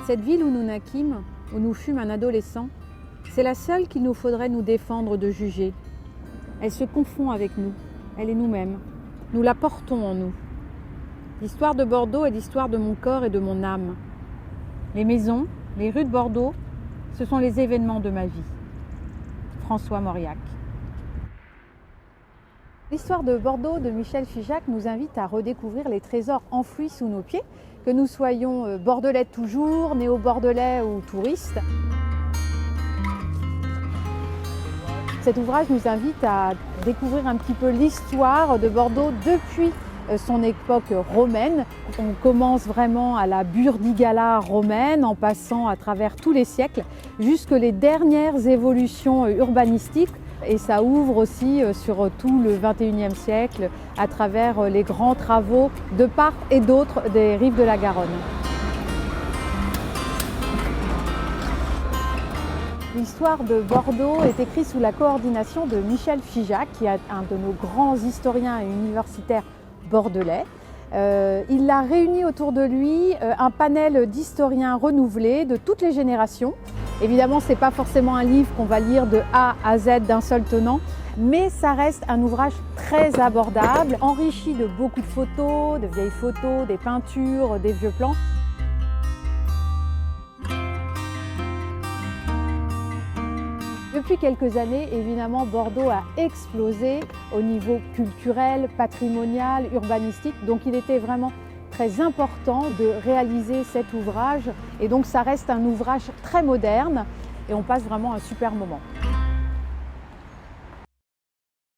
Cette ville où nous naquîmes, où nous fûmes un adolescent, c'est la seule qu'il nous faudrait nous défendre de juger. Elle se confond avec nous, elle est nous-mêmes. Nous la portons en nous. L'histoire de Bordeaux est l'histoire de mon corps et de mon âme. Les maisons, les rues de Bordeaux, ce sont les événements de ma vie. François Mauriac. L'histoire de Bordeaux de Michel Figeac nous invite à redécouvrir les trésors enfouis sous nos pieds, que nous soyons bordelais toujours, néo-bordelais ou touristes. Cet ouvrage nous invite à découvrir un petit peu l'histoire de Bordeaux depuis son époque romaine. On commence vraiment à la Burdigala romaine en passant à travers tous les siècles jusque les dernières évolutions urbanistiques. Et ça ouvre aussi sur tout le XXIe siècle à travers les grands travaux de part et d'autre des rives de la Garonne. L'histoire de Bordeaux est écrite sous la coordination de Michel Figeac, qui est un de nos grands historiens et universitaires bordelais. Il a réuni autour de lui un panel d'historiens renouvelés de toutes les générations. Évidemment, ce n'est pas forcément un livre qu'on va lire de A à Z d'un seul tenant, mais ça reste un ouvrage très abordable, enrichi de beaucoup de photos, de vieilles photos, des peintures, des vieux plans. Depuis quelques années, évidemment, Bordeaux a explosé au niveau culturel, patrimonial, urbanistique. Donc il était vraiment très important de réaliser cet ouvrage. Et donc ça reste un ouvrage très moderne et on passe vraiment un super moment.